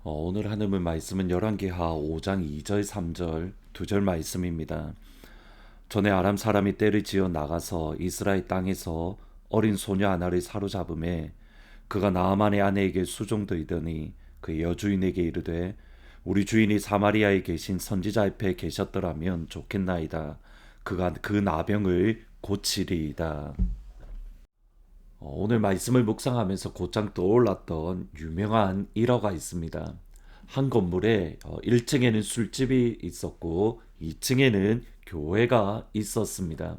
오늘 하는 말씀은 열왕기하 5장 2절 3절 두 절 말씀입니다. 전에 아람 사람이 떼를 지어 나가서 이스라엘 땅에서 어린 소녀 하나를 사로잡음에 그가 나아만의 아내에게 수종되더니 그 여주인에게 이르되 우리 주인이 사마리아에 계신 선지자 앞에 계셨더라면 좋겠나이다. 그가 그 나병을 고치리이다. 오늘 말씀을 묵상하면서 곧장 떠올랐던 유명한 일화가 있습니다. 한 건물에 1층에는 술집이 있었고 2층에는 교회가 있었습니다.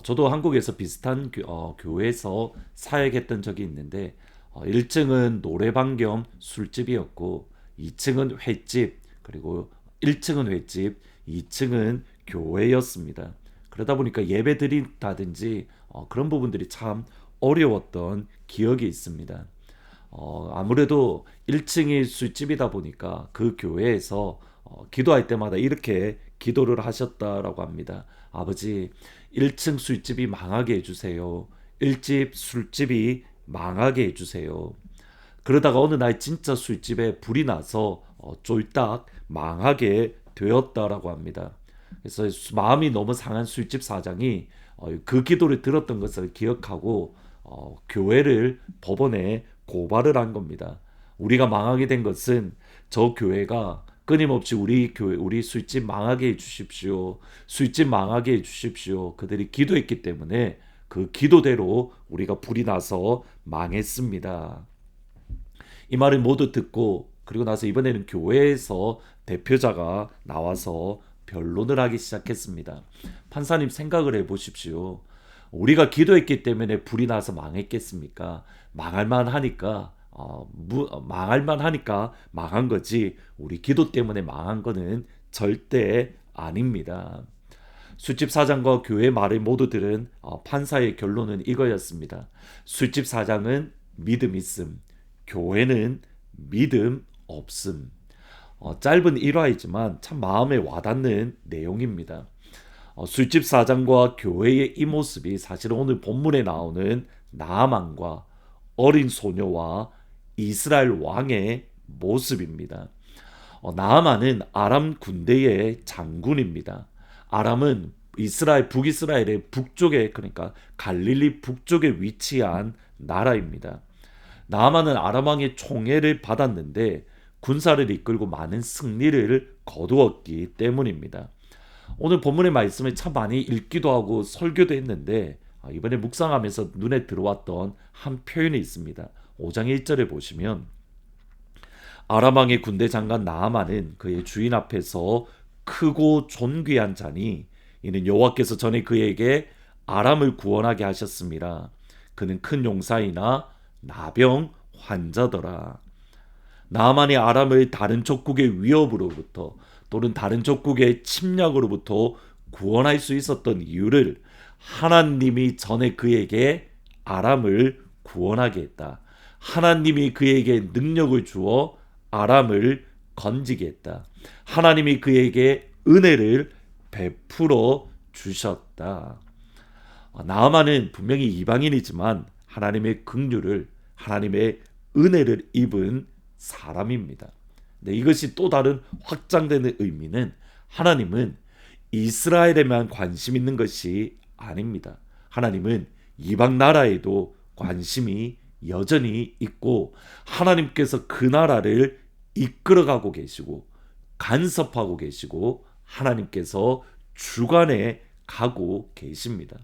저도 한국에서 비슷한 교회에서 사역했던 적이 있는데 1층은 노래방 겸 술집이었고 2층은 횟집, 그리고 1층은 횟집, 2층은 교회였습니다. 그러다 보니까 예배 드린다든지 그런 부분들이 참 어려웠던 기억이 있습니다. 아무래도 1층이 술집이다 보니까 그 교회에서 기도할 때마다 이렇게 기도를 하셨다라고 합니다. 아버지, 1층 술집이 망하게 해주세요. 1집 술집이 망하게 해주세요. 그러다가 어느 날 진짜 술집에 불이 나서 쫄딱 망하게 되었다라고 합니다. 그래서 마음이 너무 상한 술집 사장이 그 기도를 들었던 것을 기억하고 교회를 법원에 고발을 한 겁니다. 우리가 망하게 된 것은 저 교회가 끊임없이 우리 교회, 우리 술집 망하게 해주십시오. 술집 망하게 해주십시오. 그들이 기도했기 때문에 그 기도대로 우리가 불이 나서 망했습니다. 이 말을 모두 듣고 그리고 나서 이번에는 교회에서 대표자가 나와서 변론을 하기 시작했습니다. 판사님, 생각을 해보십시오. 우리가 기도했기 때문에 불이 나서 망했겠습니까? 망할만 하니까 망할만 하니까 망한 거지, 우리 기도 때문에 망한 거는 절대 아닙니다. 술집 사장과 교회 말을 모두 들은 판사의 결론은 이거였습니다. 술집 사장은 믿음 있음, 교회는 믿음 없음. 짧은 일화이지만 참 마음에 와닿는 내용입니다. 술집 사장과 교회의 이 모습이 사실은 오늘 본문에 나오는 나아만과 어린 소녀와 이스라엘 왕의 모습입니다. 나아만은 아람 군대의 장군입니다. 아람은 이스라엘 북이스라엘의 북쪽에, 그러니까 갈릴리 북쪽에 위치한 나라입니다. 나아만은 아람 왕의 총애를 받았는데 군사를 이끌고 많은 승리를 거두었기 때문입니다. 오늘 본문의 말씀을 참 많이 읽기도 하고 설교도 했는데 이번에 묵상하면서 눈에 들어왔던 한 표현이 있습니다. 5장 1절에 보시면 아람 왕의 군대 장관 나아만은 그의 주인 앞에서 크고 존귀한 자니 이는 여호와께서 전에 그에게 아람을 구원하게 하셨습니다. 그는 큰 용사이나 나병 환자더라. 나아만이 아람을 다른 족국의 위협으로부터 또는 다른 족국의 침략으로부터 구원할 수 있었던 이유를 하나님이 전에 그에게 아람을 구원하게 했다. 하나님이 그에게 능력을 주어 아람을 건지게 했다. 하나님이 그에게 은혜를 베풀어 주셨다. 나아만은 분명히 이방인이지만 하나님의 긍휼을, 하나님의 은혜를 입은 사람입니다. 네, 이것이 또 다른 확장되는 의미는 하나님은 이스라엘에만 관심 있는 것이 아닙니다. 하나님은 이방 나라에도 관심이 여전히 있고 하나님께서 그 나라를 이끌어가고 계시고 간섭하고 계시고 하나님께서 주관해 가고 계십니다.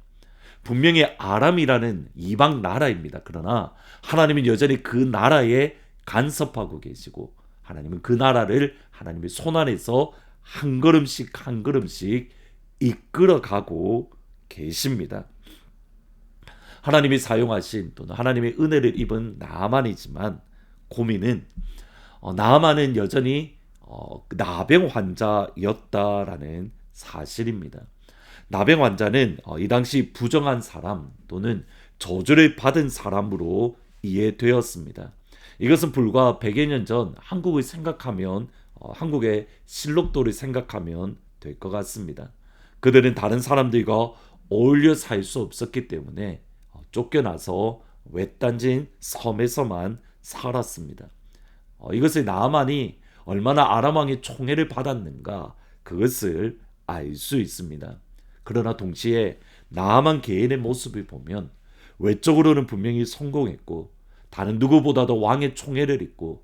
분명히 아람이라는 이방 나라입니다. 그러나 하나님은 여전히 그 나라에 간섭하고 계시고 하나님은 그 나라를 하나님의 손안에서 한 걸음씩 한 걸음씩 이끌어가고 계십니다. 하나님이 사용하신 또는 하나님의 은혜를 입은 나아만이지만 고민은 나아만은 여전히 나병 환자였다라는 사실입니다. 나병 환자는 이 당시 부정한 사람 또는 저주를 받은 사람으로 이해되었습니다. 이것은 불과 100여 년 전 한국을 생각하면 한국의 실록도를 생각하면 될 것 같습니다. 그들은 다른 사람들과 어울려 살 수 없었기 때문에 쫓겨나서 외딴진 섬에서만 살았습니다. 이것을 나아만이 얼마나 아람 왕의 총애를 받았는가 그것을 알 수 있습니다. 그러나 동시에 나아만 개인의 모습을 보면 외적으로는 분명히 성공했고 다른 누구보다도 왕의 총애를 입고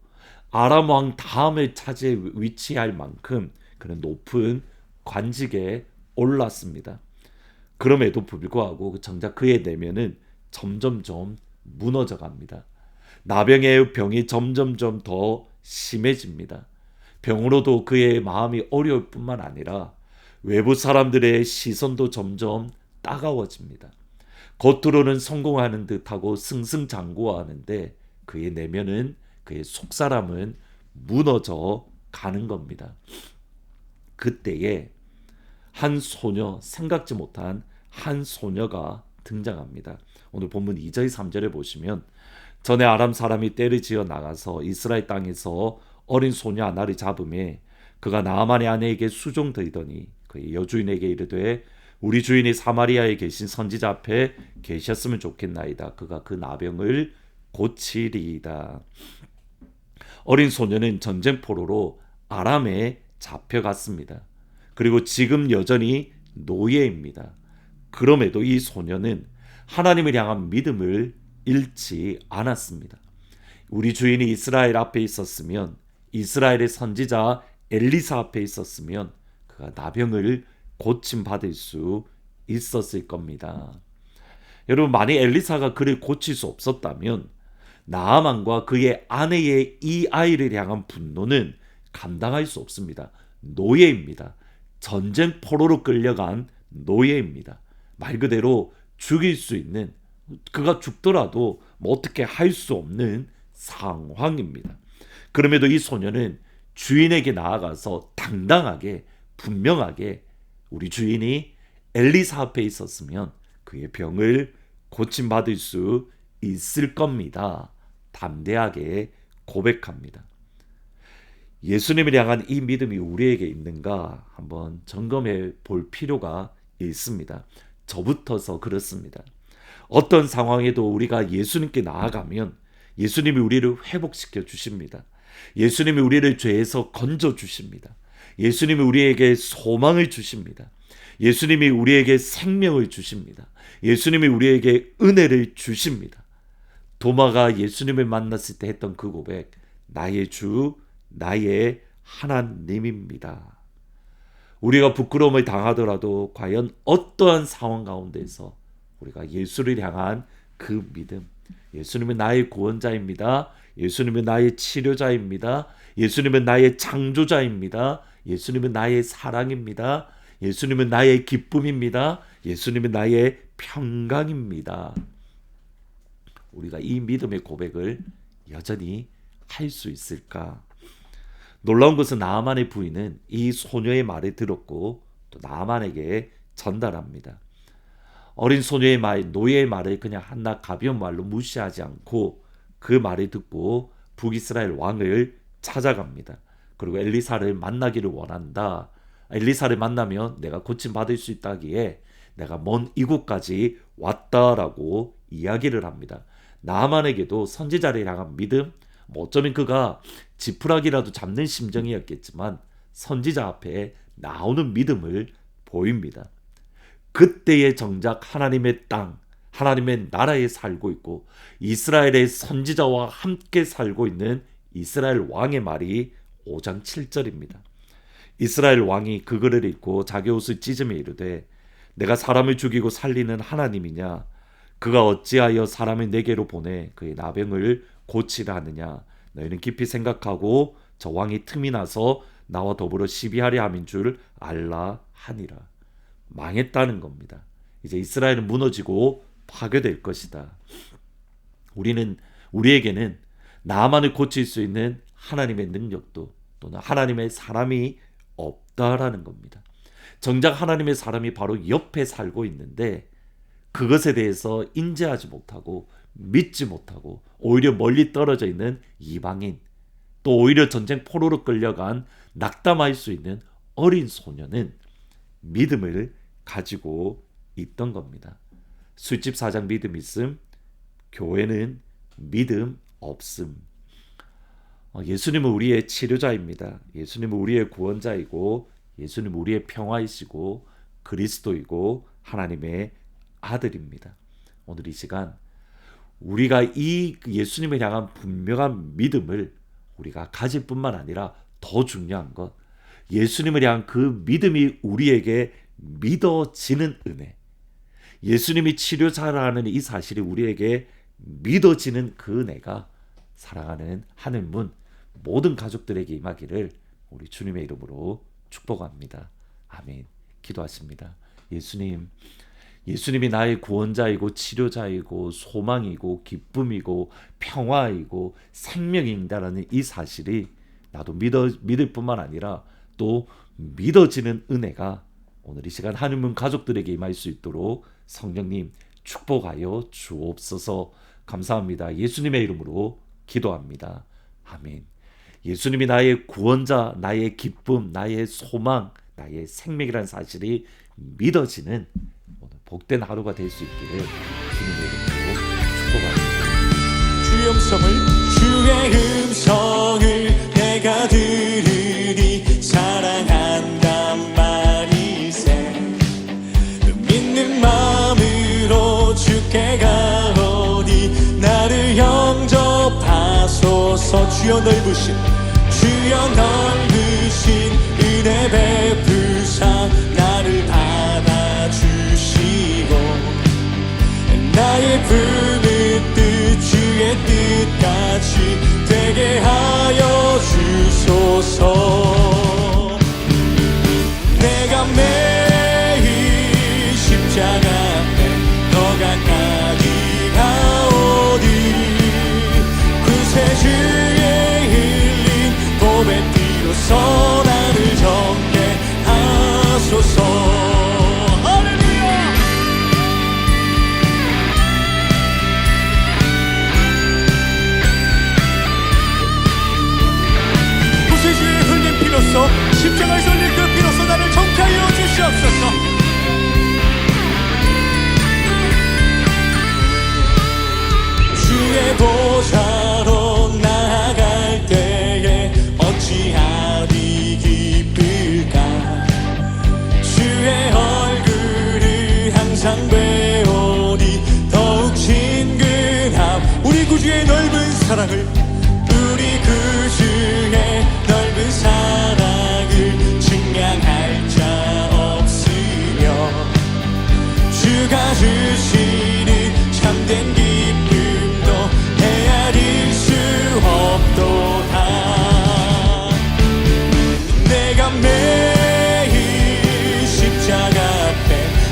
아람 왕 다음에 차지해 위치할 만큼 그런 높은 관직에 올랐습니다. 그럼에도 불구하고 정작 그의 내면은 점점점 무너져 갑니다. 나병의 병이 점점점 더 심해집니다. 병으로도 그의 마음이 어려울 뿐만 아니라 외부 사람들의 시선도 점점 따가워집니다. 겉으로는 성공하는 듯하고 승승장구하는데 그의 내면은 그의 속사람은 무너져 가는 겁니다. 그때에 한 소녀, 생각지 못한 한 소녀가 등장합니다. 오늘 본문 2절 3절에 보시면 전에 아람 사람이 떼를 지어 나가서 이스라엘 땅에서 어린 소녀 하나를 잡음에 그가 나아만의 아내에게 수종드리더니 그의 여주인에게 이르되 우리 주인이 사마리아에 계신 선지자 앞에 계셨으면 좋겠나이다. 그가 그 나병을 고치리이다. 어린 소녀는 전쟁포로로 아람에 잡혀갔습니다. 그리고 지금 여전히 노예입니다. 그럼에도 이 소녀는 하나님을 향한 믿음을 잃지 않았습니다. 우리 주인이 이스라엘 앞에 있었으면, 이스라엘의 선지자 엘리사 앞에 있었으면 그가 나병을 고침받을 수 있었을 겁니다. 여러분, 만약 엘리사가 그를 고칠 수 없었다면 나아만과 그의 아내의 이 아이를 향한 분노는 감당할 수 없습니다. 노예입니다. 전쟁 포로로 끌려간 노예입니다. 말 그대로 죽일 수 있는, 그가 죽더라도 뭐 어떻게 할 수 없는 상황입니다. 그럼에도 이 소녀는 주인에게 나아가서 당당하게 분명하게 우리 주인이 엘리사 앞에 있었으면 그의 병을 고침받을 수 있을 겁니다. 담대하게 고백합니다. 예수님을 향한 이 믿음이 우리에게 있는가 한번 점검해 볼 필요가 있습니다. 저부터서 그렇습니다. 어떤 상황에도 우리가 예수님께 나아가면 예수님이 우리를 회복시켜 주십니다. 예수님이 우리를 죄에서 건져 주십니다. 예수님이 우리에게 소망을 주십니다. 예수님이 우리에게 생명을 주십니다. 예수님이 우리에게 은혜를 주십니다. 도마가 예수님을 만났을 때 했던 그 고백, 나의 주, 나의 하나님입니다. 우리가 부끄러움을 당하더라도 과연 어떠한 상황 가운데서 우리가 예수를 향한 그 믿음, 예수님은 나의 구원자입니다. 예수님은 나의 치료자입니다. 예수님은 나의 창조자입니다. 예수님은 나의 사랑입니다. 예수님은 나의 기쁨입니다. 예수님은 나의 평강입니다. 우리가 이 믿음의 고백을 여전히 할 수 있을까? 놀라운 것은 나아만의 부인은 이 소녀의 말을 들었고 또 나아만에게 전달합니다. 어린 소녀의 말, 노예의 말을 그냥 한낱 가벼운 말로 무시하지 않고 그 말을 듣고 북이스라엘 왕을 찾아갑니다. 그리고 엘리사를 만나기를 원한다. 엘리사를 만나면 내가 고침받을 수 있다기에 내가 먼 이곳까지 왔다라고 이야기를 합니다. 나아만에게도 선지자를 향한 믿음, 어쩌면 그가 지푸라기라도 잡는 심정이었겠지만 선지자 앞에 나오는 믿음을 보입니다. 그때에 정작 하나님의 땅, 하나님의 나라에 살고 있고 이스라엘의 선지자와 함께 살고 있는 이스라엘 왕의 말이 5장 7절입니다. 이스라엘 왕이 그 글을 읽고 자기 옷을 찢으며 이르되 내가 사람을 죽이고 살리는 하나님이냐? 그가 어찌하여 사람을 내게로 보내 그의 나병을 고치라 하느냐? 너희는 깊이 생각하고 저 왕이 틈이 나서 나와 더불어 시비하려 함인 줄 알라 하니라. 망했다는 겁니다. 이제 이스라엘은 무너지고 파괴될 것이다. 우리에게는 나만을 고칠 수 있는 하나님의 능력도 또는 하나님의 사람이 없다라는 겁니다. 정작 하나님의 사람이 바로 옆에 살고 있는데 그것에 대해서 인지하지 못하고 믿지 못하고 오히려 멀리 떨어져 있는 이방인, 또 오히려 전쟁 포로로 끌려간 낙담할 수 있는 어린 소녀는 믿음을 가지고 있던 겁니다. 술집 사장 믿음 있음, 교회는 믿음 없음. 예수님은 우리의 치료자입니다. 예수님은 우리의 구원자이고 예수님은 우리의 평화이시고 그리스도이고 하나님의 아들입니다. 오늘 이 시간 우리가 이 예수님을 향한 분명한 믿음을 우리가 가질 뿐만 아니라 더 중요한 것, 예수님을 향한 그 믿음이 우리에게 믿어지는 은혜, 예수님이 치료자라는 이 사실이 우리에게 믿어지는 그 은혜가 사랑하는 하늘문 모든 가족들에게 임하기를 우리 주님의 이름으로 축복합니다. 아멘. 기도하십니다. 예수님이 나의 구원자이고 치료자이고 소망이고 기쁨이고 평화이고 생명입니다라는 이 사실이 나도 믿을 뿐만 아니라 또 믿어지는 은혜가 오늘 이 시간 하늘문 가족들에게 임할 수 있도록 성령님 축복하여 주옵소서. 감사합니다. 예수님의 이름으로 기도합니다. 아멘. 예수님이 나의 구원자, 나의 기쁨, 나의 소망, 나의 생명이라는 사실이 믿어지는 오늘 복된 하루가 될 수 있기를 주님의 이름으로 축복합니다. 주의 음성을 내가 들으니 사랑한단 말이세. 믿는 마음으로 주께 가오니 나를 영접하소서. 주여 넓으신 은혜 베푸사 나를 받아주시고 나의 품은 뜻 주의 뜻같이 되게 하여 주소서. 내가 매일 십자가 앞에 더 가까이 가오니 구세주의 흘린 보배 피로써 나를 정케 하소서. 십자가에서 흘린 그 피로써 나를 정케 하여 주시옵소서. 주의 보좌로 나아갈 때에 어찌하리 기쁠까. 주의 얼굴을 항상 배우니 더욱 친근함. 우리 구주의 넓은 사랑을, 우리 구주의 넓은 사랑을 증명할 자 없으며 주가 주시는 참된 기쁨도 헤아릴 수 없도다. 내가 매일 십자가 앞에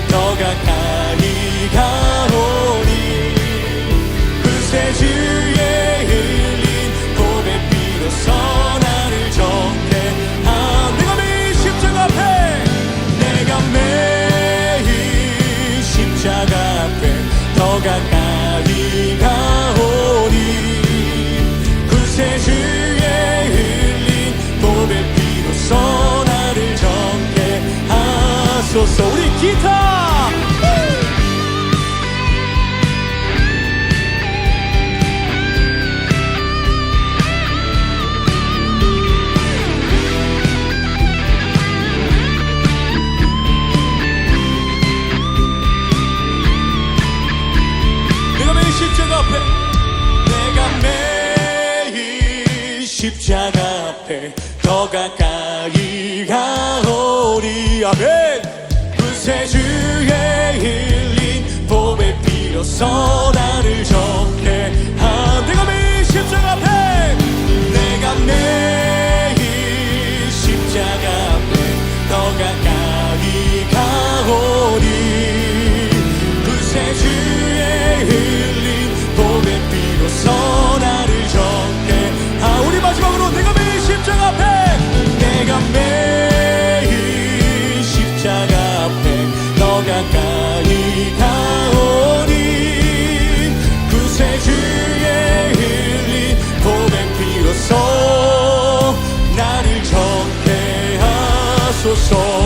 더 가까이 가오니 구세주의 흘린 보배 피로써 나를 정케. 내가 매일 십자가 앞에, 내가 매일 십자가 앞에 더 가까이 가오니 구세주의 흘린 보배 피로써 나를 정케 하소서. 우리 기타 십자가 앞에, 내가 매일 십자가 앞에 더 가까이 가오리. 아멘. 구세주의 흘린 보배 피로써 나를 정케 하. 내가 매일 십자가 앞에, 내가 매일 십자가 앞에 더 가까이 가오니 구세주의 흘린 보배 피로써 나를 정케 하. 우리 마지막으로 내가 매일 십자가 앞에, 내가 매일 십자가 앞에 더 가까이 가오니 구세주의 흘린 보배 피로써 나를 정케 하소서.